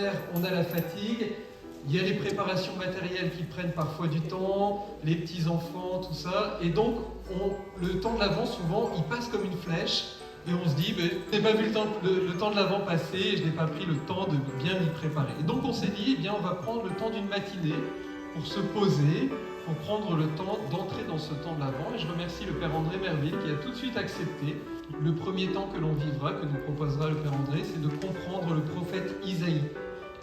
faire, on a la fatigue, il y a les préparations matérielles qui prennent parfois du temps, les petits-enfants, tout ça, et donc le temps de l'Avent, souvent, il passe comme une flèche, et on se dit, je n'ai pas vu le temps de l'Avent passer, et je n'ai pas pris le temps de bien m'y préparer. Et donc on s'est dit, eh bien, on va prendre le temps d'une matinée pour se poser, pour prendre le temps d'entrer dans ce temps de l'Avent. Et je remercie le Père André Merville qui a tout de suite accepté. Le premier temps que l'on vivra, que nous proposera le Père André, c'est de comprendre le prophète Isaïe.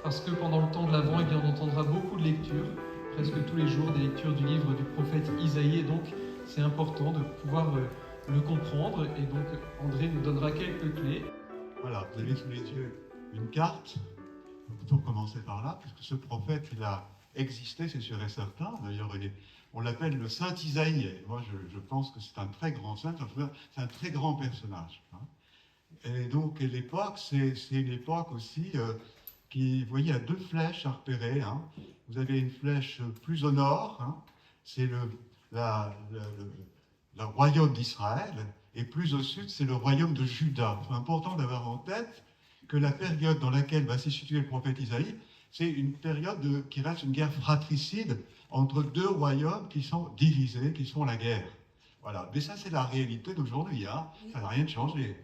Parce que pendant le temps de l'Avent, eh bien, on entendra beaucoup de lectures, presque tous les jours, des lectures du livre du prophète Isaïe. Et donc, c'est important de pouvoir le comprendre. Et donc, André nous donnera quelques clés. Voilà, vous avez sous les yeux une carte. Il faut toujours commencer par là, puisque ce prophète, il a existé, c'est sûr et certain. D'ailleurs, on l'appelle le Saint Isaïe. Et moi, je pense que c'est un très grand saint, c'est un très grand personnage. Et donc, l'époque, c'est une époque aussi qui, vous voyez, il y a deux flèches à repérer. Vous avez une flèche plus au nord, c'est le royaume d'Israël, et plus au sud, c'est le royaume de Juda. C'est important d'avoir en tête que la période dans laquelle va se situer le prophète Isaïe, c'est une période qui reste une guerre fratricide entre deux royaumes qui sont divisés, qui font la guerre. Voilà. Mais ça, c'est la réalité d'aujourd'hui. Ça n'a rien de changé.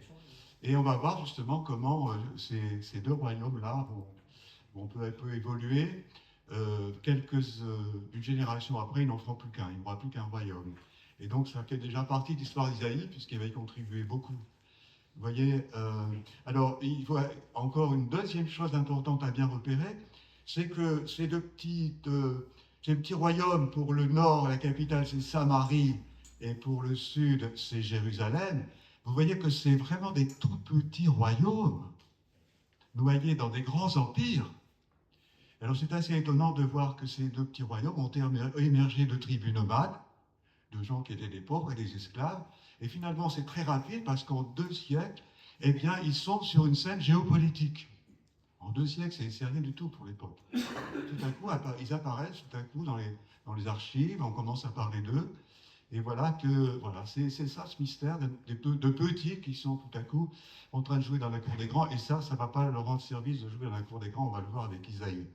Et on va voir justement comment ces deux royaumes-là vont peu à peu évoluer. Une génération après, ils n'en feront plus qu'un. Il n'y aura plus qu'un royaume. Et donc, ça fait déjà partie de l'histoire d'Isaïe, puisqu'il va y contribuer beaucoup. Vous voyez, alors, il faut encore une deuxième chose importante à bien repérer, c'est que ces petits royaumes, pour le nord, la capitale, c'est Samarie, et pour le sud, c'est Jérusalem. Vous voyez que c'est vraiment des tout petits royaumes, noyés dans des grands empires. Alors, c'est assez étonnant de voir que ces deux petits royaumes ont émergé de tribus nomades, de gens qui étaient des pauvres et des esclaves. Et finalement, c'est très rapide parce qu'en 2 siècles, eh bien, ils sont sur une scène géopolitique. En 2 siècles, c'est rien du tout pour l'époque. Tout à coup, ils apparaissent tout à coup dans les archives, on commence à parler d'eux. Et voilà c'est ça ce mystère de petits qui sont tout à coup en train de jouer dans la cour des grands. Et ça ne va pas leur rendre service de jouer dans la cour des grands, on va le voir avec Isaïe.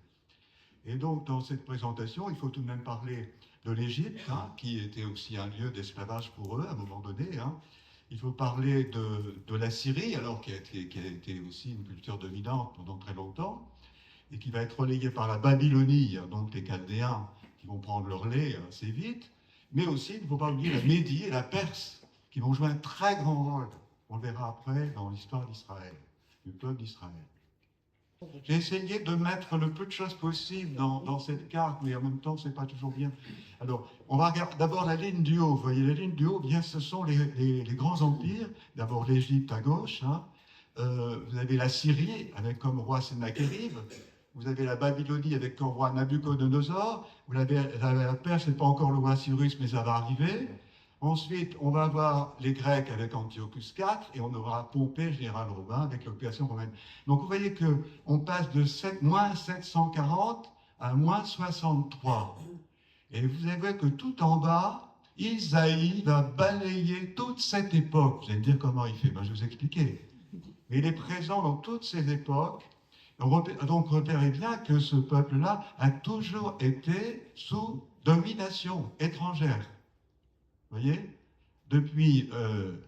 Et donc, dans cette présentation, il faut tout de même parler de l'Égypte, qui était aussi un lieu d'esclavage pour eux à un moment donné. Il faut parler de la Syrie, alors qui a été aussi une culture dominante pendant très longtemps, et qui va être relayée par la Babylonie, donc les Chaldéens qui vont prendre leur lait assez vite, mais aussi, il ne faut pas oublier la Médie et la Perse, qui vont jouer un très grand rôle. On le verra après dans l'histoire d'Israël, du peuple d'Israël. J'ai essayé de mettre le peu de choses possible dans cette carte, mais en même temps, c'est pas toujours bien. Alors, on va regarder d'abord la ligne du haut. Vous voyez, la ligne du haut, bien, ce sont les grands empires. D'abord l'Égypte à gauche. Vous avez la Syrie, avec comme roi Sennacherib. Vous avez la Babylonie avec comme roi Nabucodonosor. Vous avez la Perse, c'est pas encore le roi Cyrus, mais ça va arriver. Ensuite, on va avoir les Grecs avec Antiochus IV, et on aura Pompée, général romain, avec l'occupation romaine. Donc vous voyez qu'on passe de moins 740 à moins 63. Et vous avez que tout en bas, Isaïe va balayer toute cette époque. Vous allez me dire comment il fait, je vais vous expliquer. Mais il est présent dans toutes ces époques. Donc repérez bien que ce peuple-là a toujours été sous domination étrangère. Vous voyez, depuis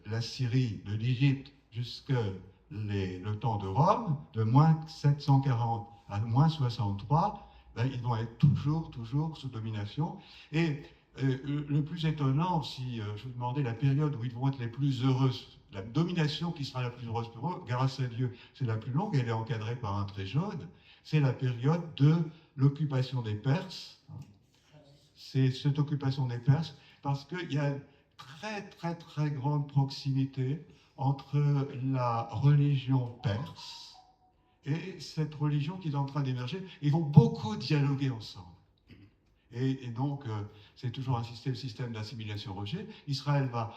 la Syrie, de l'Égypte, jusqu'à le temps de Rome, de moins 740 à moins 63, ils vont être toujours sous domination. Et le plus étonnant, si je vous demandais la période où ils vont être les plus heureux, la domination qui sera la plus heureuse pour eux, grâce à Dieu, c'est la plus longue, elle est encadrée par un trait jaune, c'est la période de l'occupation des Perses. C'est cette occupation des Perses, parce qu'il y a très grande proximité entre la religion perse et cette religion qui est en train d'émerger. Ils vont beaucoup dialoguer ensemble. Et donc, c'est toujours un système d'assimilation-rejet. Israël va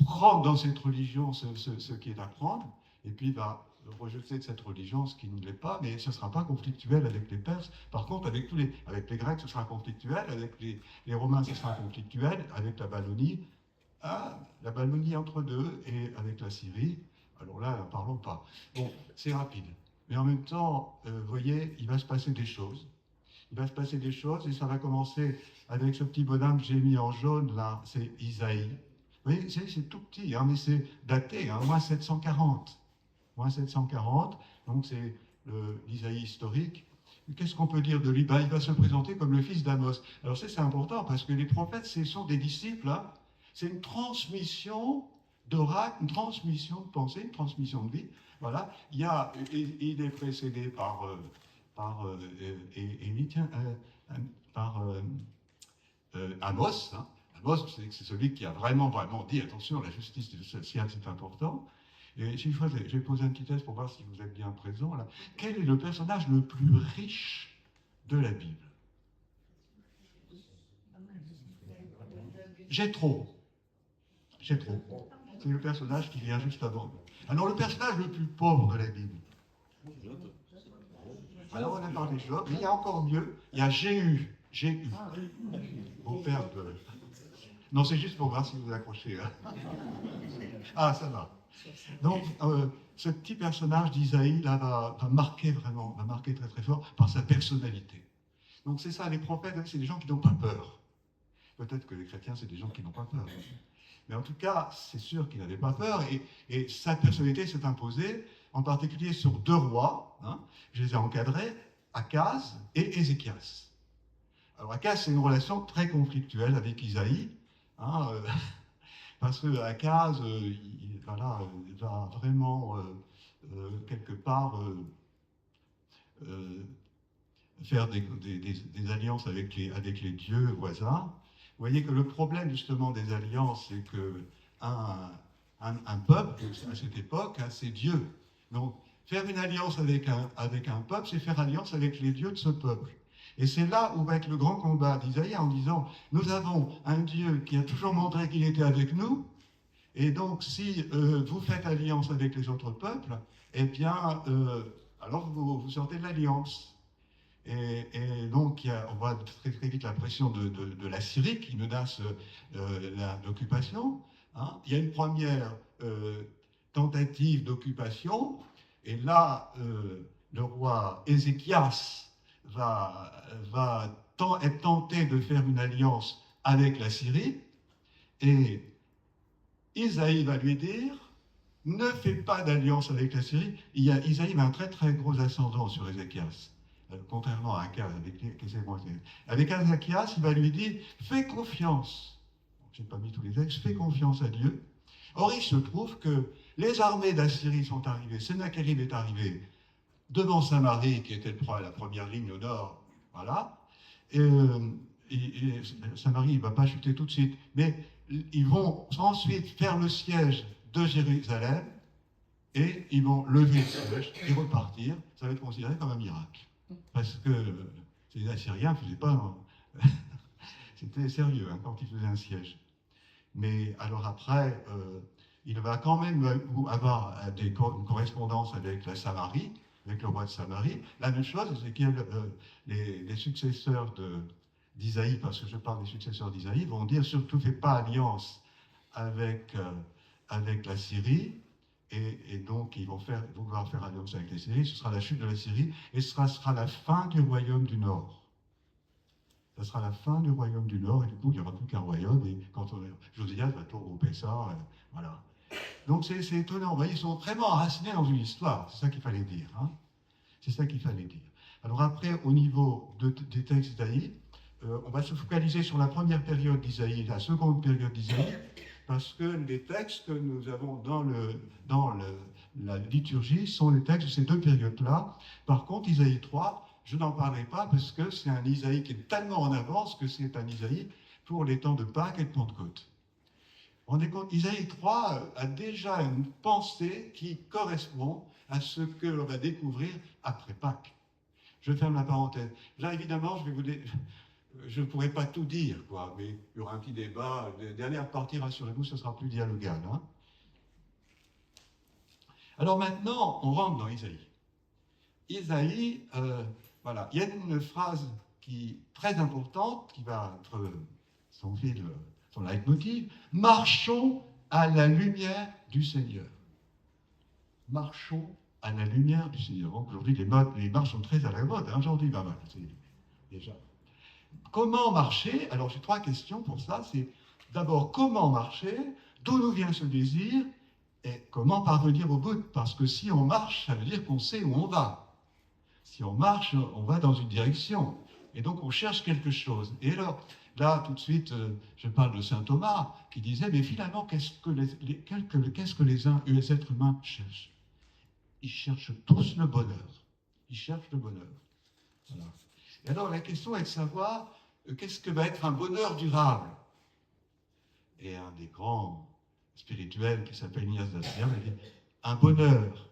prendre dans cette religion ce qui est à prendre, et puis va rejeter de cette religion ce qui ne l'est pas, mais ce ne sera pas conflictuel avec les Perses. Par contre, avec les Grecs, ce sera conflictuel, avec les Romains, ce sera conflictuel, avec la Babylonie entre deux, et avec la Syrie, alors là, n'en parlons pas. Bon, c'est rapide. mais en même temps, vous voyez, il va se passer des choses. Il va se passer des choses et ça va commencer avec ce petit bonhomme que j'ai mis en jaune là, c'est Isaïe. Vous voyez, c'est tout petit, hein, mais c'est daté, hein, moins 740. Moins 740, donc c'est l'Isaïe historique. Qu'est-ce qu'on peut dire de lui? Ben, il va se présenter comme le fils d'Amos. Alors c'est important parce que les prophètes, ce sont des disciples, hein. C'est une transmission d'oracle, une transmission de pensée, une transmission de vie. Voilà. Il est précédé par Amos. Hein. Amos, c'est celui qui a vraiment dit attention, la justice sociale, c'est important. Et si je vais poser un petit test pour voir si vous êtes bien présent là. Quel est le personnage le plus riche de la Bible? Jéthro. Jéthro. C'est le personnage qui vient juste avant. Alors le personnage le plus pauvre de la Bible. Alors on a parlé de Job, mais il y a encore mieux, il y a Jéhu. Jéhu. Beau-père de... Non, c'est juste pour voir si vous accrochez. Hein. Ah, ça va. Donc, ce petit personnage d'Isaïe, là, va marquer vraiment, va marquer très très fort par sa personnalité. Donc c'est ça, les prophètes, c'est des gens qui n'ont pas peur. Peut-être que les chrétiens, c'est des gens qui n'ont pas peur. Mais en tout cas, c'est sûr qu'il n'avait pas peur, et sa personnalité s'est imposée, en particulier sur deux rois, hein, je les ai encadrés, Akaz et Ézéchias. Alors Akaz, c'est une relation très conflictuelle avec Isaïe, hein, parce que Akaz, il va vraiment, quelque part, faire des alliances avec les dieux voisins. Vous voyez que le problème justement des alliances, c'est qu'un peuple, à cette époque, hein, c'est Dieu. Donc, faire une alliance avec un peuple, c'est faire alliance avec les dieux de ce peuple. Et c'est là où va être le grand combat d'Isaïe en disant, nous avons un Dieu qui a toujours montré qu'il était avec nous, et donc si vous faites alliance avec les autres peuples, eh bien, alors vous sortez de l'alliance. Et donc, on voit très, très vite la pression de la Syrie qui menace l'occupation. Hein. Il y a une première tentative d'occupation, et là, le roi Ézéchias va être tenté de faire une alliance avec la Syrie, et Isaïe va lui dire, ne fais pas d'alliance avec la Syrie. Isaïe a un très très gros ascendant sur Ézéchias. Contrairement à Akaz, avec Ézéchias, il va lui dire, fais confiance. Je n'ai pas mis tous les textes, fais confiance à Dieu. Or, il se trouve que les armées d'Assyrie sont arrivées, Sennacherib est arrivé devant Samarie, qui était la première ligne au nord, voilà. Et Samarie, il ne va pas chuter tout de suite, mais ils vont ensuite faire le siège de Jérusalem, et ils vont lever le siège et repartir. Ça va être considéré comme un miracle. Parce que les Assyriens ne faisaient pas... C'était sérieux hein, quand ils faisaient un siège. Mais alors après, il va quand même avoir une correspondance avec la Samarie, avec le roi de Samarie. La même chose, c'est que les successeurs d'Isaïe, parce que je parle des successeurs d'Isaïe, vont dire surtout fais pas alliance avec la Syrie. Et donc, ils vont vouloir faire alliance avec les Syriens. Ce sera la chute de la Syrie et ce sera la fin du royaume du Nord. Ce sera la fin du royaume du Nord et du coup, il n'y aura plus qu'un royaume. Et quand Josias va tout regrouper ça, voilà. Donc, c'est étonnant. Vous voyez, ils sont vraiment enracinés dans une histoire. C'est ça qu'il fallait dire. Hein. C'est ça qu'il fallait dire. Alors après, au niveau des textes d'Isaïe, on va se focaliser sur la première période d'Isaïe, la seconde période d'Isaïe, parce que les textes que nous avons dans la liturgie sont les textes de ces deux périodes-là. Par contre, Isaïe 3, je n'en parlerai pas parce que c'est un Isaïe qui est tellement en avance que c'est un Isaïe pour les temps de Pâques et de Pentecôte. On est compte, Isaïe 3 a déjà une pensée qui correspond à ce que l'on va découvrir après Pâques. Je ferme la parenthèse. Là, évidemment, je ne pourrais pas tout dire, quoi, mais il y aura un petit débat. La dernière partie, rassurez-vous, ce sera plus dialogal. Hein. Alors maintenant, on rentre dans Isaïe. Isaïe, voilà, il y a une phrase très importante qui va être son fil, son leitmotiv. Marchons à la lumière du Seigneur. Marchons à la lumière du Seigneur. Donc aujourd'hui, les marches sont très à la mode, hein, aujourd'hui, pas mal, déjà. Comment marcher? Alors j'ai 3 questions pour ça. C'est d'abord comment marcher, d'où nous vient ce désir, et comment parvenir au but. Parce que si on marche, ça veut dire qu'on sait où on va. Si on marche, on va dans une direction. Et donc on cherche quelque chose. Et alors, là, tout de suite, je parle de saint Thomas, qui disait, mais finalement, qu'est-ce que les êtres humains cherchent? Ils cherchent tous le bonheur. Ils cherchent le bonheur. Voilà. Et alors, la question est de savoir, qu'est-ce que va être un bonheur durable? Et un des grands spirituels qui s'appelle Ignace d'Assia va dire, un bonheur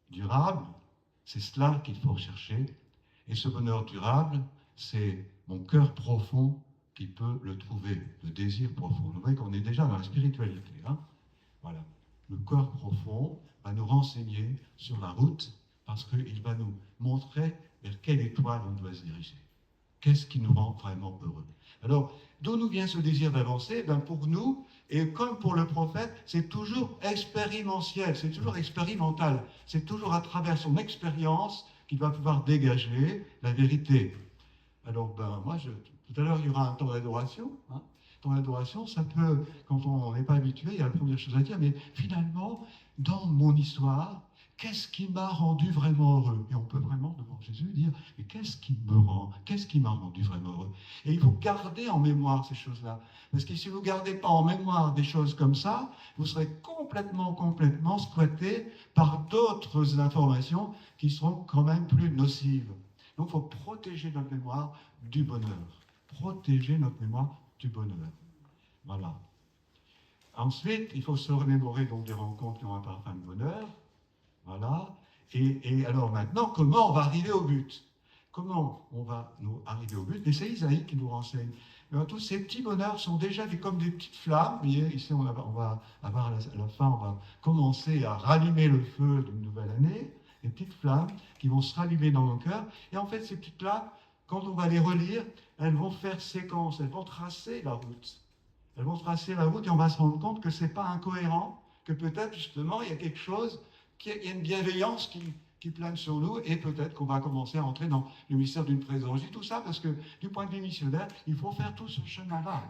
durable, c'est cela qu'il faut rechercher. Et ce bonheur durable, c'est mon cœur profond qui peut le trouver, le désir profond. Vous voyez qu'on est déjà dans la spiritualité. Hein, voilà. Le cœur profond va nous renseigner sur la route parce qu'il va nous montrer vers quelle étoile on doit se diriger. Qu'est-ce qui nous rend vraiment heureux? Alors, d'où nous vient ce désir d'avancer? Ben pour nous, et comme pour le prophète, c'est toujours expérimentiel, c'est toujours expérimental. C'est toujours à travers son expérience qu'il va pouvoir dégager la vérité. Alors, tout à l'heure, il y aura un temps d'adoration. Hein. Temps d'adoration, ça peut, quand on n'est pas habitué, il y a la première chose à dire, mais finalement, dans mon histoire, qu'est-ce qui m'a rendu vraiment heureux? Et on peut vraiment, devant Jésus, dire, mais qu'est-ce qui m'a rendu vraiment heureux? Et il faut garder en mémoire ces choses-là. Parce que si vous ne gardez pas en mémoire des choses comme ça, vous serez complètement squatté par d'autres informations qui seront quand même plus nocives. Donc il faut protéger notre mémoire du bonheur. Protéger notre mémoire du bonheur. Voilà. Ensuite, il faut se remémorer donc des rencontres qui ont un parfum de bonheur. Voilà. Et alors maintenant, comment on va arriver au but? Comment on va nous arriver au but? Et c'est Isaïe qui nous renseigne. Alors, tous ces petits bonheurs sont déjà comme des petites flammes. Vous voyez, ici, on va avoir à la fin, on va commencer à rallumer le feu d'une nouvelle année. Des petites flammes qui vont se rallumer dans nos cœurs. Et en fait, ces petites-là, quand on va les relire, elles vont faire séquence, elles vont tracer la route. Elles vont tracer la route et on va se rendre compte que ce n'est pas incohérent, que peut-être justement il y a quelque chose, il y a une bienveillance qui plane sur nous et peut-être qu'on va commencer à entrer dans le mystère d'une présence. Je dis tout ça parce que du point de vue missionnaire, il faut faire tout ce chemin-là.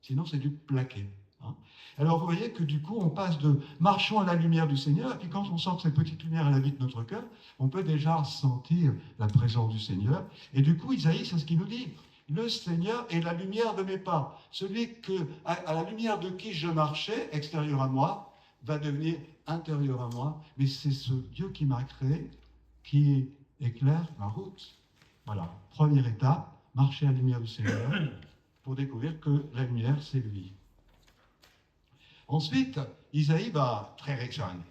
Sinon, c'est du plaqué. Hein. Alors vous voyez que du coup, on passe de marchons à la lumière du Seigneur, et puis quand on sent que cette petite lumière elle habite notre cœur, on peut déjà sentir la présence du Seigneur. Et du coup, Isaïe, c'est ce qu'il nous dit. Le Seigneur est la lumière de mes pas. Celui à la lumière de qui je marchais, extérieur à moi, va devenir intérieur à moi. Mais c'est ce Dieu qui m'a créé qui éclaire ma route. Voilà. Première étape, marcher à la lumière du Seigneur pour découvrir que la lumière, c'est lui. Ensuite, Isaïe va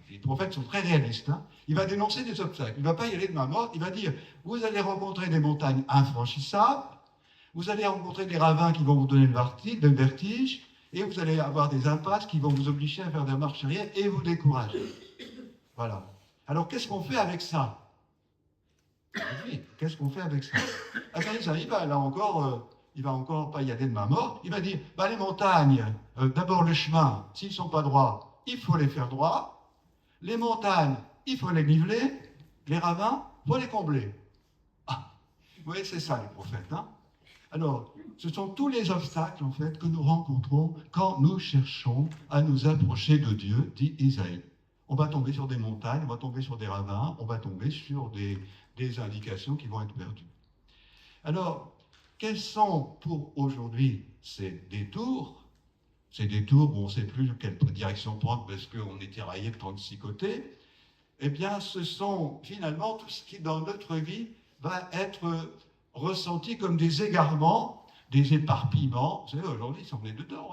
les prophètes sont très réalistes. Hein, il va dénoncer des obstacles. Il ne va pas y aller de main morte. Il va dire, vous allez rencontrer des montagnes infranchissables. Vous allez rencontrer des ravins qui vont vous donner le vertige, et vous allez avoir des impasses qui vont vous obliger à faire des marches arrière et vous décourager. Voilà. Alors, qu'est-ce qu'on fait avec ça? Oui, qu'est-ce qu'on fait avec ça? Isaïe va là encore, il va encore pas y aller de main morte. Il va dire, les montagnes, d'abord le chemin, s'ils ne sont pas droits, il faut les faire droits. Les montagnes, il faut les niveler. Les ravins, il faut les combler. Ah, vous voyez, c'est ça les prophètes, hein? Alors, ce sont tous les obstacles, en fait, que nous rencontrons quand nous cherchons à nous approcher de Dieu, dit Isaïe. On va tomber sur des montagnes, on va tomber sur des ravins, on va tomber sur des indications qui vont être perdues. Alors, quels sont pour aujourd'hui ces détours? Ces détours où on ne sait plus quelle direction prendre parce qu'on est tiraillé de 36 côtés. Eh bien, ce sont finalement tout ce qui, dans notre vie, va être ressenti comme des égarements, des éparpillements. Vous savez, aujourd'hui, on est dedans.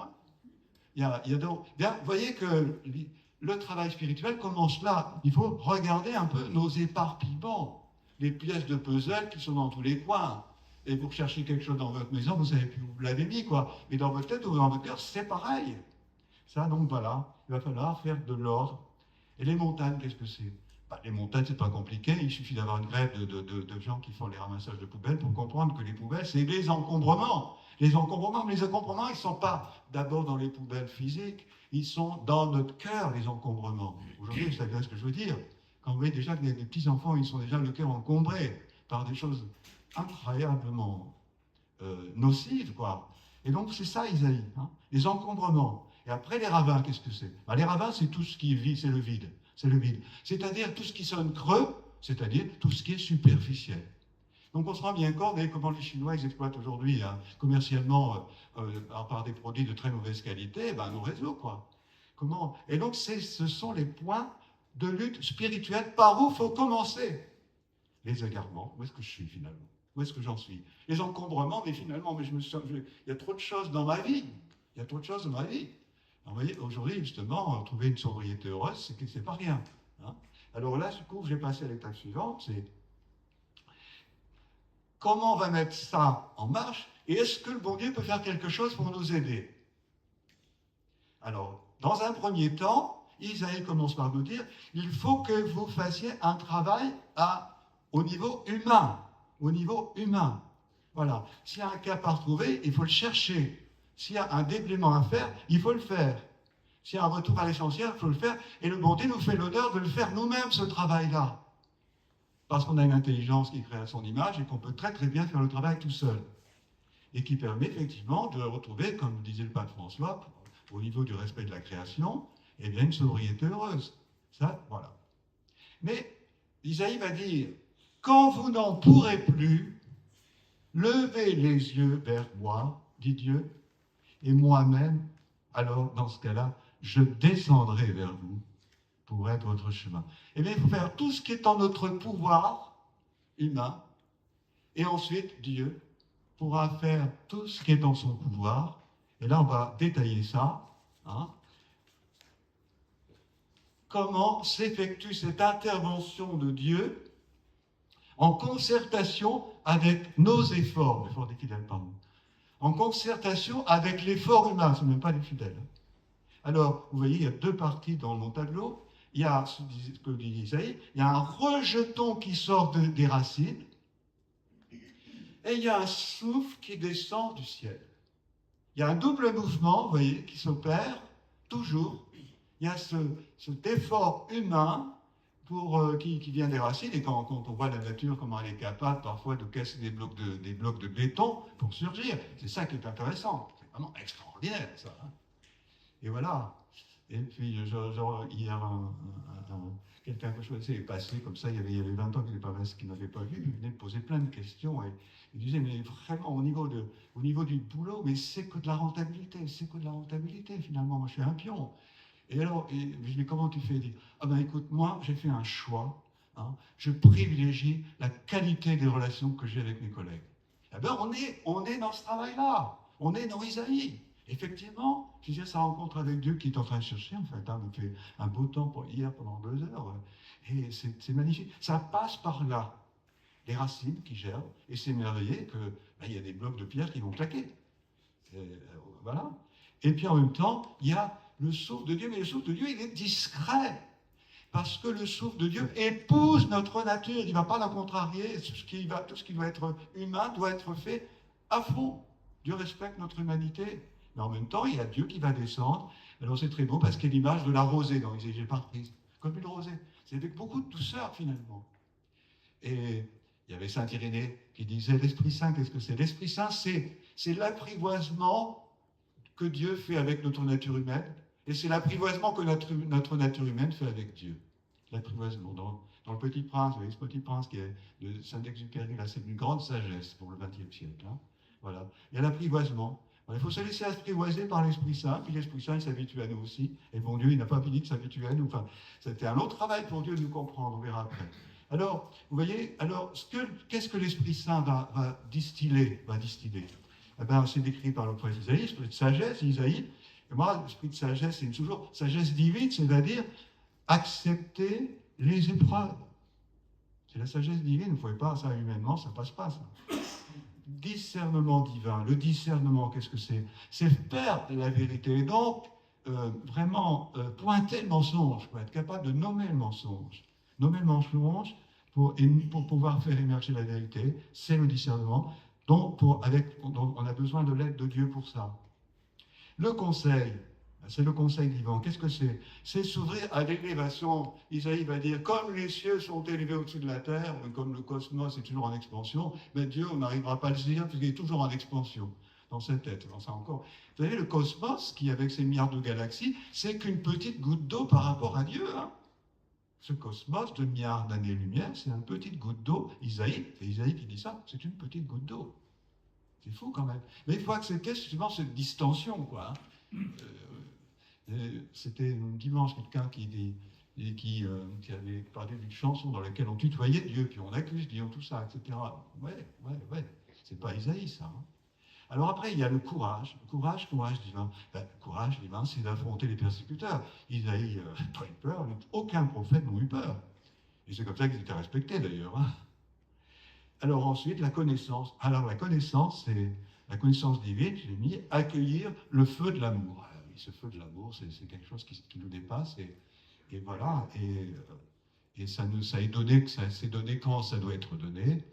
Hein. Donc, bien, vous voyez que le travail spirituel commence là. Il faut regarder un peu nos éparpillements, les pièces de puzzle qui sont dans tous les coins. Et pour chercher quelque chose dans votre maison, vous savez plus où vous l'avez mis, quoi. Mais dans votre tête ou dans votre cœur, c'est pareil. Ça, donc voilà, il va falloir faire de l'ordre. Et les montagnes, qu'est-ce que c'est? Les montagnes, c'est pas compliqué. Il suffit d'avoir une grève de gens qui font les ramassages de poubelles pour comprendre que les poubelles, c'est des encombrements. Mais les encombrements, ils ne sont pas d'abord dans les poubelles physiques, ils sont dans notre cœur, les encombrements. Aujourd'hui, vous savez ce que je veux dire. quand vous voyez déjà que les petits-enfants, ils sont déjà le cœur encombré par des choses incroyablement nocives, quoi. Et donc, c'est ça, Isaïe, hein, les encombrements. Et après, les ravins, qu'est-ce que c'est? Les ravins, c'est tout ce qui est vide, c'est le vide. C'est le vide. C'est-à-dire tout ce qui sonne creux, c'est-à-dire tout ce qui est superficiel. Donc on se rend bien compte, et comment les Chinois ils exploitent aujourd'hui hein, commercialement par des produits de très mauvaise qualité, nos réseaux, quoi. Comment? Et donc ce sont les points de lutte spirituelle par où il faut commencer. Les égarements, où est-ce que je suis finalement? Où est-ce que j'en suis? Les encombrements, mais finalement, il y a trop de choses dans ma vie. Il y a trop de choses dans ma vie. Alors, vous voyez, aujourd'hui, justement, trouver une sobriété heureuse, c'est pas rien. Hein. Alors là, du coup, je vais passer à l'étape suivante, c'est comment on va mettre ça en marche et est-ce que le bon Dieu peut faire quelque chose pour nous aider? Alors, dans un premier temps, Isaïe commence par nous dire, il faut que vous fassiez un travail au niveau humain. Au niveau humain. Voilà. S'il y a un cap à retrouver, il faut le chercher. S'il y a un déblaiement à faire, il faut le faire. S'il y a un retour à l'essentiel, il faut le faire. Et le bon Dieu nous fait l'honneur de le faire nous-mêmes, ce travail-là. Parce qu'on a une intelligence qui est créée à son image et qu'on peut très très bien faire le travail tout seul. Et qui permet effectivement de retrouver, comme disait le pape François, au niveau du respect de la création, eh bien une sobriété heureuse. Ça, voilà. Mais Isaïe va dire, quand vous n'en pourrez plus, levez les yeux vers moi, dit Dieu, et moi-même, alors dans ce cas-là, je descendrai vers vous pour être votre chemin. Eh bien, il faut faire tout ce qui est en notre pouvoir humain, et ensuite, Dieu pourra faire tout ce qui est en son pouvoir, et là, on va détailler ça. Hein. Comment s'effectue cette intervention de Dieu en concertation avec nos efforts, l'effort des fidèles, pardon, en concertation avec l'effort humain, ce ne sont même pas les fidèles. Alors, vous voyez, il y a deux parties dans mon tableau. Il y a ce que dit Isaïe, il y a un rejeton qui sort des racines, et il y a un souffle qui descend du ciel. Il y a un double mouvement, vous voyez, qui s'opère toujours. Il y a cet effort humain qui vient des racines, et quand on voit la nature, comment elle est capable parfois de casser des blocs de béton pour surgir, c'est ça qui est intéressant. C'est vraiment extraordinaire, ça. Hein. Et voilà. Et puis, hier, quelqu'un que je connaissais est passé comme ça, il y avait 20 ans qu'il n'avait pas vu, il venait me poser plein de questions, et il disait, mais vraiment, au niveau du boulot, mais c'est que de la rentabilité, finalement, moi je suis un pion. Et alors, je lui dis, comment tu fais? Il dit, ah ben écoute, moi j'ai fait un choix, hein, je privilégie la qualité des relations que j'ai avec mes collègues. Eh bien, on est dans ce travail-là, on est dans Isaïe. Effectivement, je disais, sa rencontre avec Dieu qui est en train de chercher, en fait, hein, on fait un beau temps hier pendant 2 heures, et c'est magnifique. Ça passe par là, les racines qui germent, et c'est merveilleux qu'il y a des blocs de pierre qui vont claquer. Voilà. Et puis en même temps, il y a le souffle de Dieu, mais le souffle de Dieu, il est discret. Parce que le souffle de Dieu épouse notre nature, il ne va pas la contrarier, tout ce qui doit être humain doit être fait à fond. Dieu respecte notre humanité. Mais en même temps, il y a Dieu qui va descendre. Alors c'est très beau parce qu'il y a l'image de la rosée dans les Égyptes parprise, comme une rosée. C'est avec beaucoup de douceur finalement. Et il y avait Saint Irénée qui disait, l'Esprit Saint, qu'est-ce que c'est? L'Esprit Saint, c'est l'apprivoisement que Dieu fait avec notre nature humaine, et c'est l'apprivoisement que notre nature humaine fait avec Dieu. L'apprivoisement. Dans le Petit Prince, vous voyez, ce Petit Prince qui est de Saint-Exupéry, là, c'est une grande sagesse pour le XXe siècle. Hein. Voilà. Il y a l'apprivoisement. Il faut se laisser apprivoiser par l'Esprit Saint, puis l'Esprit Saint, il s'habitue à nous aussi. Et bon Dieu, il n'a pas fini de s'habituer à nous. Enfin, c'était un long travail pour Dieu de nous comprendre, on verra après. Alors, vous voyez, qu'est-ce que l'Esprit Saint va distiller? Eh bien, c'est décrit par le prophète Isaïe, l'esprit de sagesse, Isaïe. Et moi, l'esprit de sagesse, c'est toujours sagesse divine, c'est-à-dire accepter les épreuves. C'est la sagesse divine, vous ne pouvez pas, ça humainement, ça ne passe pas, ça. Discernement divin. Le discernement, qu'est-ce que c'est? C'est faire la vérité. Et donc, vraiment, pointer le mensonge, pour être capable de nommer le mensonge. Nommer le mensonge pour pouvoir faire émerger la vérité, c'est le discernement. Donc, on a besoin de l'aide de Dieu pour ça. Le conseil, C'est le conseil divin. Qu'est-ce que c'est? C'est s'ouvrir à l'élévation. Isaïe va dire, comme les cieux sont élevés au-dessus de la terre, comme le cosmos est toujours en expansion, mais Dieu, on n'arrivera pas à le dire puisqu'il est toujours en expansion dans cette tête. Dans ça encore. Vous savez, le cosmos, qui avec ses milliards de galaxies, c'est qu'une petite goutte d'eau par rapport à Dieu. Hein. Ce cosmos de milliards d'années-lumière, c'est une petite goutte d'eau. Isaïe, c'est Isaïe qui dit ça, c'est une petite goutte d'eau. C'est fou quand même. Mais il faut accepter justement cette distension, quoi. C'était dimanche quelqu'un qui avait parlé d'une chanson dans laquelle on tutoyait Dieu, puis on accuse Dieu, tout ça, etc. Ouais, c'est pas Isaïe, ça. Hein. Alors après, il y a le courage divin. Le courage divin, c'est d'affronter les persécuteurs. Isaïe n'a pas eu peur, aucun prophète n'a eu peur. Et c'est comme ça qu'ils étaient respectés d'ailleurs. Hein. Alors ensuite, la connaissance. Alors la connaissance, c'est la connaissance divine, j'ai mis, accueillir le feu de l'amour. Ce feu de l'amour, c'est quelque chose qui nous dépasse, et voilà, et ça est donné, c'est donné quand ça doit être donné.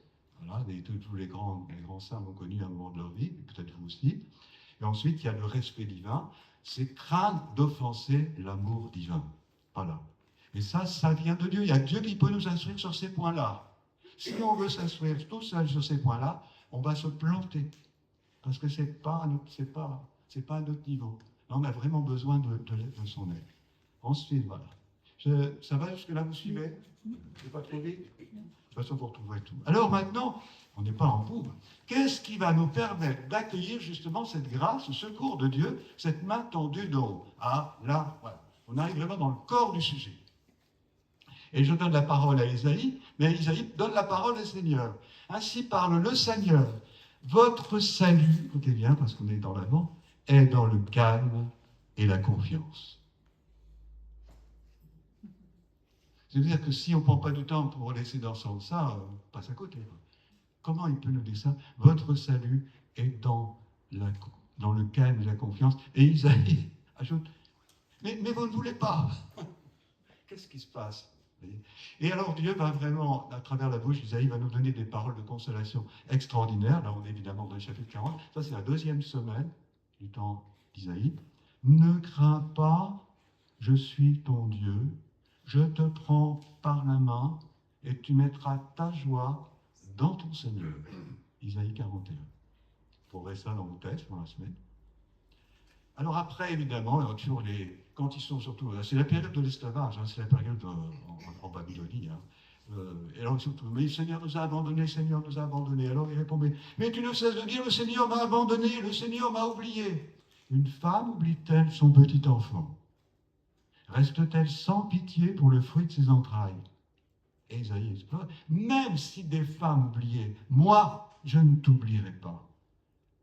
Voilà, tous les grands saints l'ont connu à un moment de leur vie, peut-être vous aussi. Et ensuite, il y a le respect divin, c'est craindre d'offenser l'amour divin. Voilà. Et ça vient de Dieu. Il y a Dieu qui peut nous instruire sur ces points-là. Si on veut s'instruire tout seul sur ces points-là, on va se planter. Parce que c'est pas à notre niveau. Là, on a vraiment besoin de son aide. Ensuite, voilà. Ça va jusque-là, vous suivez? C'est pas trop vite? De toute façon, vous retrouverez tout. Alors maintenant, on n'est pas en bout. Qu'est-ce qui va nous permettre d'accueillir justement cette grâce, ce secours de Dieu, cette main tendue d'en haut? Ah, là, voilà. On arrive vraiment dans le corps du sujet. Et je donne la parole à Isaïe, mais Isaïe donne la parole au Seigneur. Ainsi parle le Seigneur. Votre salut, écoutez bien, parce qu'on est dans l'avant, est dans le calme et la confiance. C'est-à-dire que si on ne prend pas du temps pour laisser d'entendre ça, on passe à côté. Comment il peut nous dire ça? Votre salut est dans le calme et la confiance. Et Isaïe ajoute, mais vous ne voulez pas. Qu'est-ce qui se passe? Et alors Dieu va vraiment, à travers la bouche d'Isaïe, va nous donner des paroles de consolation extraordinaires. Là, on est évidemment dans le chapitre 40. Ça, c'est la deuxième semaine du temps d'Isaïe. Ne crains pas, je suis ton Dieu. Je te prends par la main et tu mettras ta joie dans ton Seigneur. Isaïe 41. Vous trouverez ça dans vos textes pour la semaine. Alors après, évidemment, quand ils sont surtout... C'est la période de l'esclavage, hein, c'est la période en Babylonie. Hein. Et alors surtout, mais le Seigneur nous a abandonnés, le Seigneur nous a abandonnés. Alors il répond, mais tu ne cesses de dire, le Seigneur m'a abandonné, le Seigneur m'a oublié. Une femme oublie-t-elle son petit enfant? Reste-t-elle sans pitié pour le fruit de ses entrailles? Et Isaïe explore, même si des femmes oubliaient, moi, je ne t'oublierai pas.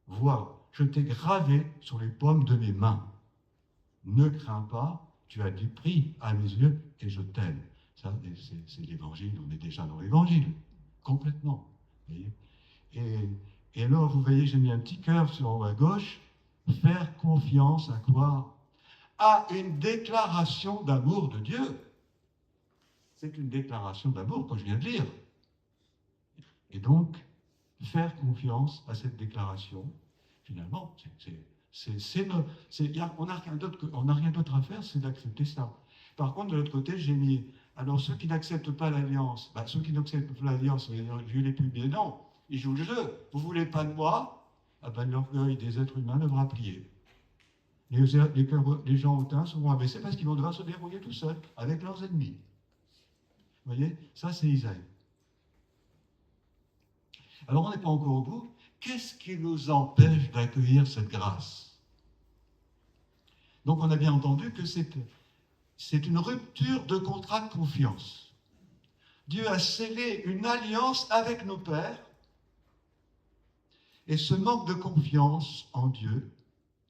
Vois, je t'ai gravé sur les paumes de mes mains. Ne crains pas, tu as du prix à mes yeux et je t'aime. Ça, c'est l'évangile, on est déjà dans l'évangile, complètement. Et alors, vous voyez, j'ai mis un petit cœur sur en haut à gauche. Faire confiance à quoi? À une déclaration d'amour de Dieu. C'est une déclaration d'amour que je viens de lire. Et donc, faire confiance à cette déclaration, finalement, on n'a rien d'autre à faire, c'est d'accepter ça. Par contre, de l'autre côté, j'ai mis, alors ceux qui n'acceptent pas l'alliance, ceux qui n'acceptent pas l'alliance, Dieu les publie, non, ils jouent le jeu. Vous ne voulez pas de moi, l'orgueil des êtres humains devra plier. Les gens hautains seront abaissés parce qu'ils vont devoir se débrouiller tout seuls, avec leurs ennemis. Vous voyez, ça c'est Isaïe. Alors on n'est pas encore au bout. Qu'est-ce qui nous empêche d'accueillir cette grâce? Donc on a bien entendu que c'est une rupture de contrat de confiance. Dieu a scellé une alliance avec nos pères, et ce manque de confiance en Dieu,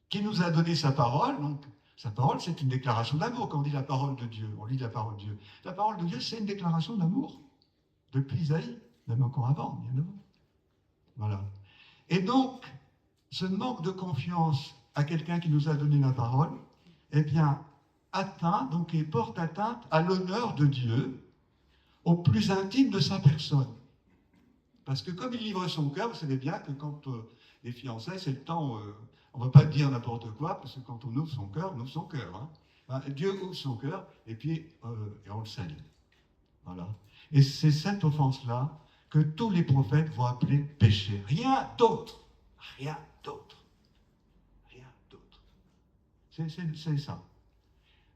qui nous a donné sa parole, donc sa parole c'est une déclaration d'amour, quand on dit la parole de Dieu, on lit la parole de Dieu. La parole de Dieu c'est une déclaration d'amour, depuis Isaïe, même encore avant, bien avant. Voilà. Et donc, ce manque de confiance à quelqu'un qui nous a donné la parole, eh bien, donc il porte atteinte à l'honneur de Dieu, au plus intime de sa personne. Parce que comme il livre son cœur, vous savez bien que quand les fiançailles, c'est le temps On ne va pas dire n'importe quoi, parce que quand on ouvre son cœur, on ouvre son cœur. Hein. Ben, Dieu ouvre son cœur, et puis et on le salue. Voilà. Et c'est cette offense-là que tous les prophètes vont appeler péché. Rien d'autre. Rien d'autre. Rien d'autre. C'est ça.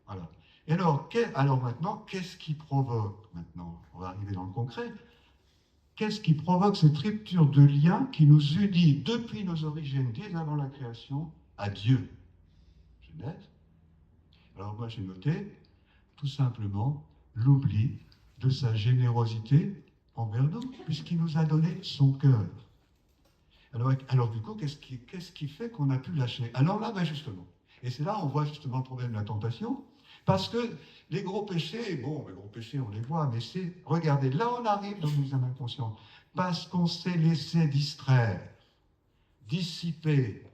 Voilà. Et alors maintenant, qu'est-ce qui provoque, maintenant, on va arriver dans le concret, qu'est-ce qui provoque cette rupture de lien qui nous unit depuis nos origines, dès avant la création, à Dieu? Genèse. Alors moi j'ai noté, tout simplement, l'oubli de sa générosité envers nous, puisqu'il nous a donné son cœur. Alors du coup, qu'est-ce qui fait qu'on a pu lâcher? Alors là, ben justement, et c'est là on voit justement le problème de la tentation, parce que les gros péchés, bon, les gros péchés on les voit, mais c'est, regardez, là on arrive dans l'examen inconscient, parce qu'on s'est laissé distraire, dissiper,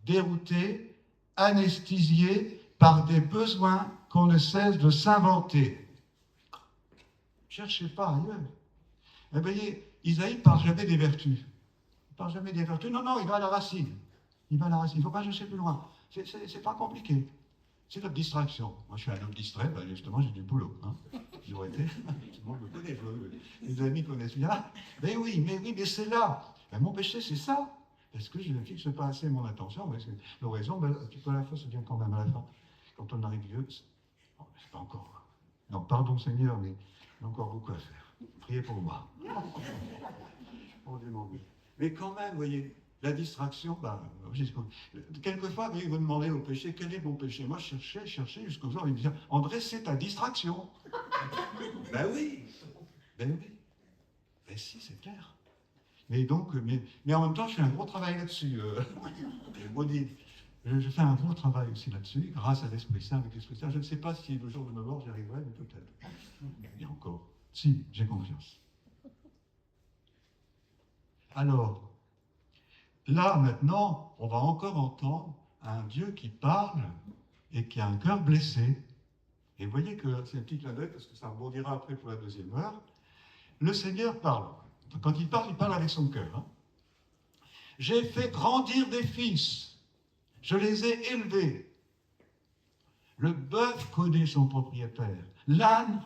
dérouter, anesthésier par des besoins qu'on ne cesse de s'inventer. Cherchez pas ailleurs. Eh bien, Isaïe ne parle jamais des vertus. Il ne parle jamais des vertus. Non, il va à la racine. Il va à la racine. Il ne faut pas chercher plus loin. C'est pas compliqué. C'est notre distraction. Moi, je suis un homme distrait. Ben, justement, j'ai du boulot. Hein. J'aurais été. Tout le monde me connaît. Les amis connaissent bien. Mais oui, mais c'est là. Ben, mon péché, c'est ça. Parce que je ne fixe pas assez mon attention. Parce que l'oraison, ben, un petit peu à la fois, ça vient quand même à la fin. Quand on arrive vieux, c'est pas encore. Non, pardon Seigneur, mais il y a encore beaucoup à faire. Priez pour moi. Oh, Dieu mon Dieu. Mais quand même, vous voyez, la distraction, quelquefois, vous demandez au péché, quel est mon péché? Moi, je cherchais jusqu'au jour où il me disait, André, c'est ta distraction. Ben oui. Ben si, c'est clair. Mais donc, mais en même temps, je fais un gros travail là-dessus. Je fais un gros travail aussi là-dessus, grâce à l'Esprit Saint, avec l'Esprit Saint. Je ne sais pas si le jour de ma mort, j'y arriverai, mais peut-être. Et encore. Si, j'ai confiance. Alors, là, maintenant, on va encore entendre un Dieu qui parle et qui a un cœur blessé. Et vous voyez que c'est un petit clin d'œil, parce que ça rebondira après pour la deuxième heure. Le Seigneur parle. Quand il parle avec son cœur. Hein. J'ai fait grandir des fils. Je les ai élevés. Le bœuf connaît son propriétaire. L'âne,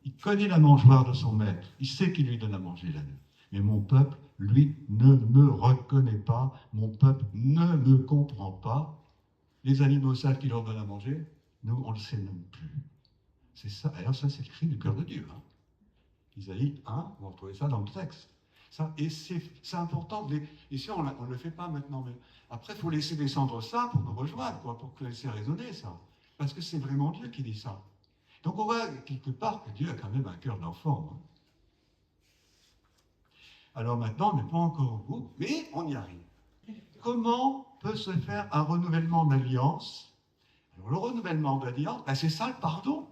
il connaît la mangeoire de son maître. Il sait qu'il lui donne à manger l'âne. Mais mon peuple, lui, ne me reconnaît pas. Mon peuple ne me comprend pas. Les animaux savent qu'il leur donne à manger. Nous, on ne le sait même plus. C'est ça. Alors ça, c'est le cri du cœur de Dieu. Hein. Isaïe 1, vous retrouvez ça dans le texte. Ça, et c'est important. Ici, on ne le fait pas maintenant. Mais après, il faut laisser descendre ça pour nous rejoindre, pour laisser résonner ça. Parce que c'est vraiment Dieu qui dit ça. Donc on voit quelque part que Dieu a quand même un cœur d'enfant. Hein. Alors maintenant, on n'est pas encore au bout, mais on y arrive. Comment peut se faire un renouvellement d'alliance? Alors, le renouvellement d'alliance, c'est ça le pardon.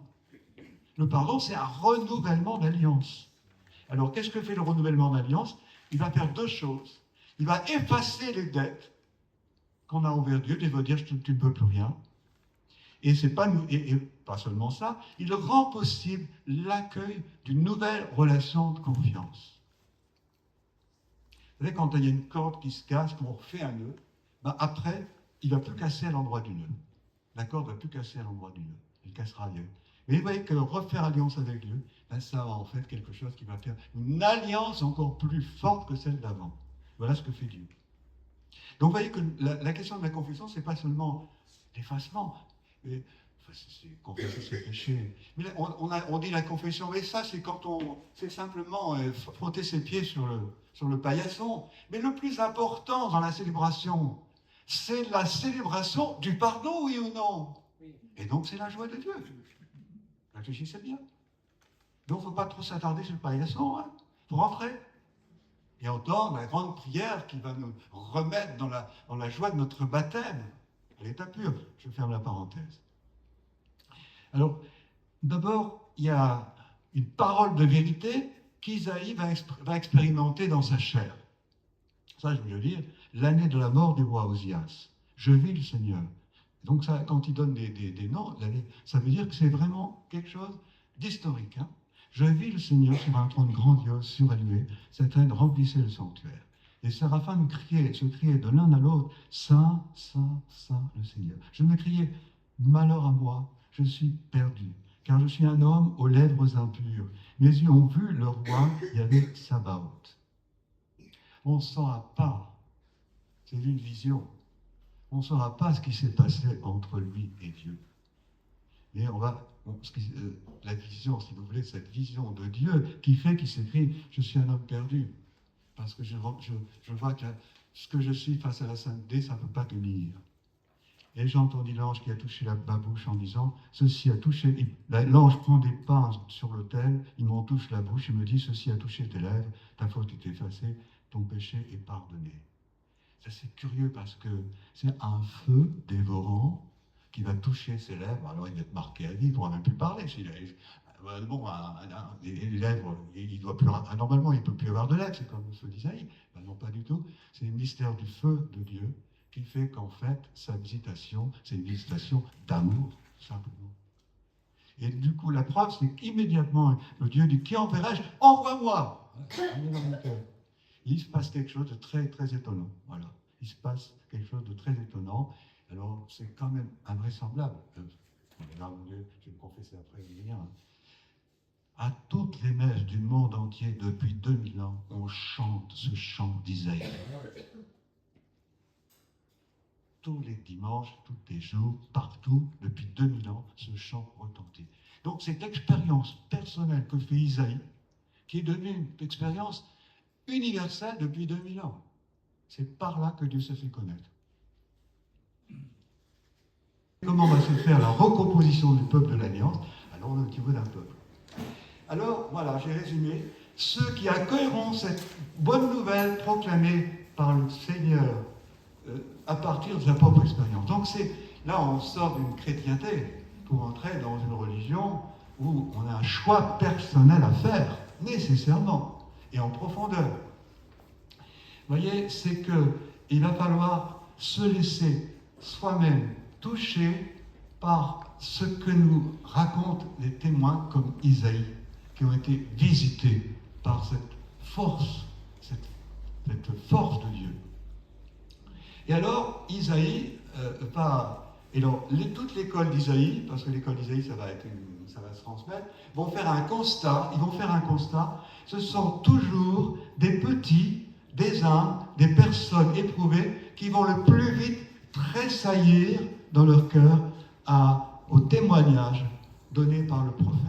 Le pardon, c'est un renouvellement d'alliance. Alors, qu'est-ce que fait le renouvellement d'alliance? Il va faire deux choses. Il va effacer les dettes qu'on a envers Dieu, il va dire tu ne peux plus rien. Et c'est pas nous, et pas seulement ça, il rend possible l'accueil d'une nouvelle relation de confiance. Vous savez, quand il y a une corde qui se casse, qu'on refait un nœud, après, il ne va plus casser à l'endroit du nœud. La corde ne va plus casser à l'endroit du nœud. Elle cassera ailleurs. Mais vous voyez que refaire alliance avec Dieu, ça va en fait quelque chose qui va faire une alliance encore plus forte que celle d'avant. Voilà ce que fait Dieu. Donc vous voyez que la question de la confession, ce n'est pas seulement l'effacement. Confesser ses péchés. Mais là, on dit la confession, mais ça c'est quand c'est simplement frotter ses pieds sur le paillasson. Mais le plus important dans la célébration, c'est la célébration du pardon, oui ou non? Oui. Et donc c'est la joie de Dieu. Réfléchissez bien. Donc il ne faut pas trop s'attarder sur le paillasson. Hein. Il faut rentrer. Et entendre la grande prière qui va nous remettre dans la joie de notre baptême, à l'état pur. Je ferme la parenthèse. Alors, d'abord, il y a une parole de vérité qu'Isaïe va expérimenter dans sa chair. Ça, je veux dire, l'année de la mort du roi Osias. Je vis le Seigneur. Donc, ça, quand il donne des noms, ça veut dire que c'est vraiment quelque chose d'historique. Hein. Je vis le Seigneur sur un trône grandiose, surélevé. Sa traîne remplissait le sanctuaire. Les séraphins se criaient de l'un à l'autre, Saint, Saint, Saint le Seigneur. Je me criais, malheur à moi, je suis perdu, car je suis un homme aux lèvres impures. Mes yeux ont vu le roi, Yahvé Sabaoth. On ne saura pas, c'est une vision, on ne saura pas ce qui s'est passé entre lui et Dieu. Mais la vision, si vous voulez, cette vision de Dieu qui fait qu'il s'écrit « Je suis un homme perdu ». Parce que je vois que ce que je suis face à la sainteté, ça ne peut pas tenir. Et j'ai entendu l'ange qui a touché ma bouche en disant « Ceci a touché ». L'ange prend des pains sur l'autel, il m'en touche la bouche, il me dit « Ceci a touché tes lèvres, ta faute est effacée, ton péché est pardonné ». Ça c'est curieux parce que c'est un feu dévorant qui va toucher ses lèvres. Alors il va être marqué à vie, il ne pourra même plus parler. Bon, les lèvres, il doit plus, normalement, il ne peut plus avoir de lèvres, c'est comme le feu d'Isaïe. Ben non, pas du tout. C'est le mystère du feu de Dieu qui fait qu'en fait, sa visitation, c'est une visitation d'amour, simplement. Et du coup, la preuve, c'est qu'immédiatement, le Dieu dit, qui enverrai-je? Envoie-moi! Il se passe quelque chose de très, très étonnant. Voilà. Il se passe quelque chose de très étonnant. Alors, c'est quand même invraisemblable. Là, je vais me confesser après, rien. À toutes les messes du monde entier, depuis 2000 ans, on chante ce chant d'Isaïe. Tous les dimanches, tous les jours, partout, depuis 2000 ans, ce chant retentit. Donc, cette expérience personnelle que fait Isaïe, qui est devenue une expérience universelle depuis 2000 ans. C'est par là que Dieu se fait connaître. Comment va se faire la recomposition du peuple de l'Alliance? Alors, on est au niveau d'un peuple. Alors, voilà, j'ai résumé. Ceux qui accueilleront cette bonne nouvelle proclamée par le Seigneur à partir de sa propre expérience. Donc, là, on sort d'une chrétienté pour entrer dans une religion où on a un choix personnel à faire, nécessairement, et en profondeur. Vous voyez, c'est qu'il va falloir se laisser soi-même toucher par ce que nous racontent les témoins comme Isaïe, qui ont été visités par cette force de Dieu. Et alors, Isaïe toute l'école d'Isaïe, parce que l'école d'Isaïe, ça va se transmettre, ils vont faire un constat, ce sont toujours des petits, des âmes, des personnes éprouvées qui vont le plus vite tressaillir dans leur cœur au témoignage donné par les prophètes.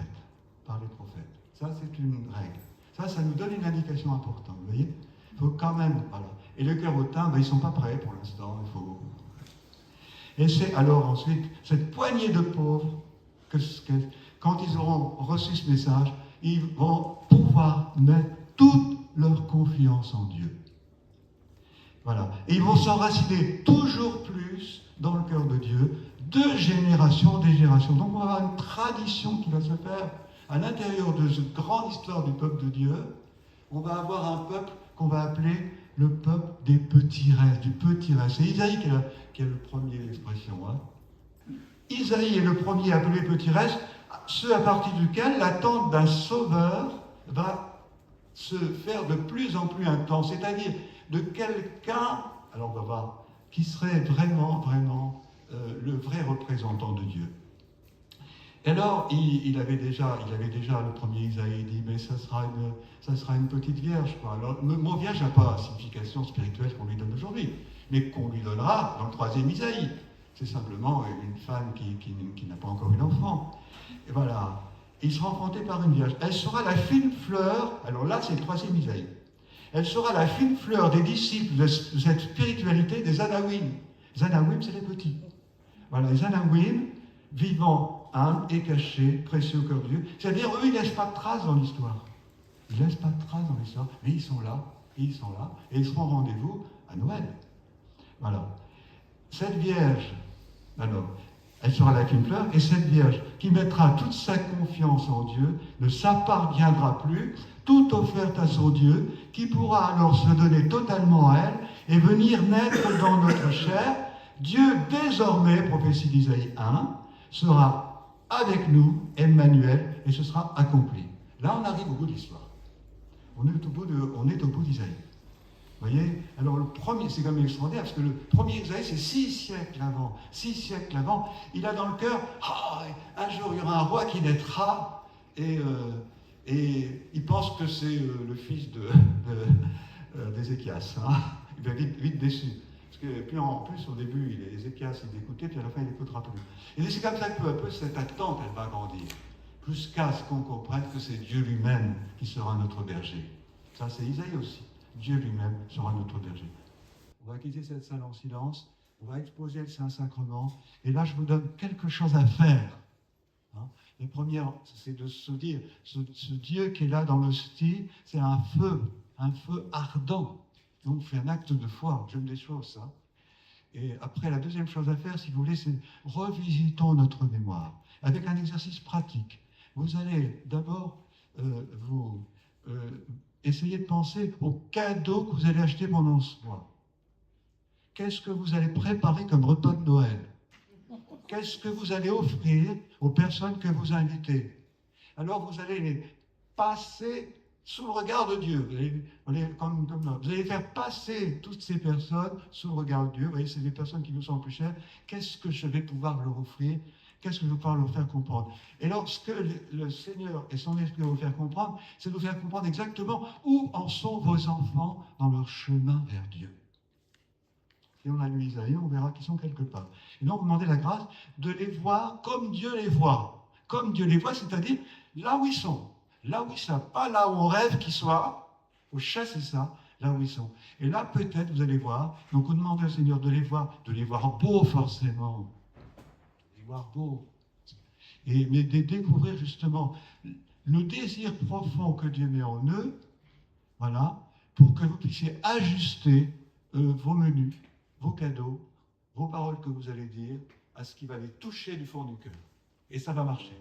Ça, c'est une règle. Ça nous donne une indication importante, vous voyez. Il faut quand même, voilà. Et le cœur hautain, ils ne sont pas prêts pour l'instant, Et c'est alors ensuite cette poignée de pauvres quand ils auront reçu ce message, ils vont pouvoir mettre toute leur confiance en Dieu. Voilà. Et ils vont s'enraciner toujours plus dans le cœur de Dieu, de génération en génération. Donc on va avoir une tradition qui va se faire à l'intérieur de cette grande histoire du peuple de Dieu. On va avoir un peuple qu'on va appeler le peuple des petits restes, du petit reste. C'est Isaïe qui a le premier l'expression. Isaïe est le premier appelé petit reste, ce à partir duquel l'attente d'un sauveur va se faire de plus en plus intense, c'est-à-dire de quelqu'un, alors on va voir, qui serait vraiment le vrai représentant de Dieu. Et alors, il avait déjà le premier Isaïe dit, mais ça sera une petite vierge, quoi. Alors, le mot vierge n'a pas la signification spirituelle qu'on lui donne aujourd'hui, mais qu'on lui donnera dans le troisième Isaïe. C'est simplement une femme qui n'a pas encore eu d'enfant. Et voilà. Il sera enfanté par une vierge. Elle sera la fine fleur, alors là c'est le troisième Isaïe. Elle sera la fine fleur des disciples de cette spiritualité des Anawim. Les Anawim, c'est les petits. Voilà, les Anawim, vivant humbles et cachés, précieux au cœur de Dieu. C'est-à-dire, eux, ils ne laissent pas de traces dans l'histoire. Ils ne laissent pas de traces dans l'histoire, mais ils sont là, et ils seront au rendez-vous à Noël. Voilà. Cette vierge, alors, elle sera la fine fleur, et cette vierge qui mettra toute sa confiance en Dieu ne s'appartiendra plus, toute offerte à son Dieu, qui pourra alors se donner totalement à elle et venir naître dans notre chair. Dieu, désormais, prophétie d'Isaïe 1, sera avec nous, Emmanuel, et ce sera accompli. Là, on arrive au bout de l'histoire. On est au bout d'Isaïe. Vous voyez? Alors le premier, c'est quand même extraordinaire, parce que le premier Isaïe, c'est 6 siècles avant. 6 siècles avant, il a dans le cœur, un jour il y aura un roi qui naîtra, et il pense que c'est le fils d'Ézéchias. Hein. Il va vite déçu. Et puis en plus, au début, Ézéchias, il écoutait, puis à la fin, il n'écoutera plus. Et c'est comme ça que peu à peu, cette attente, elle va grandir. Jusqu'à ce qu'on comprenne que c'est Dieu lui-même qui sera notre berger. Ça, c'est Isaïe aussi. Dieu lui-même sera notre berger. On va quitter cette salle en silence, on va exposer le Saint-Sacrement, et là, je vous donne quelque chose à faire. Hein. La première, c'est de se dire, ce Dieu qui est là dans l'hostie, c'est un feu ardent. Donc, on fait un acte de foi, j'aime des choses, ça. Et après, la deuxième chose à faire, si vous voulez, c'est revisitons notre mémoire, avec un exercice pratique. Vous allez d'abord essayer de penser aux cadeaux que vous allez acheter pendant ce mois. Qu'est-ce que vous allez préparer comme repas de Noël? Qu'est-ce que vous allez offrir aux personnes que vous invitez? Alors, vous allez les passer sous le regard de Dieu. Vous allez faire passer toutes ces personnes sous le regard de Dieu. Vous voyez, c'est des personnes qui nous sont plus chères. Qu'est-ce que je vais pouvoir leur offrir? Qu'est-ce que je vais pouvoir leur faire comprendre? Et lorsque le Seigneur et son Esprit vont vous faire comprendre, c'est de vous faire comprendre exactement où en sont vos enfants dans leur chemin vers Dieu. Si on a lu Isaïe, on verra qu'ils sont quelque part. Et donc, vous demandez la grâce de les voir comme Dieu les voit. Comme Dieu les voit, c'est-à-dire là où ils sont. Là où ils sont. Pas là où on rêve qu'ils soient. Faut chasser ça, là où ils sont. Et là, peut-être, vous allez voir. Donc, vous demandez au Seigneur de les voir beaux, forcément. De les voir beaux. Mais de découvrir, justement, le désir profond que Dieu met en eux, voilà, pour que vous puissiez ajuster vos menus, vos cadeaux, vos paroles que vous allez dire, à ce qui va les toucher du fond du cœur. Et ça va marcher.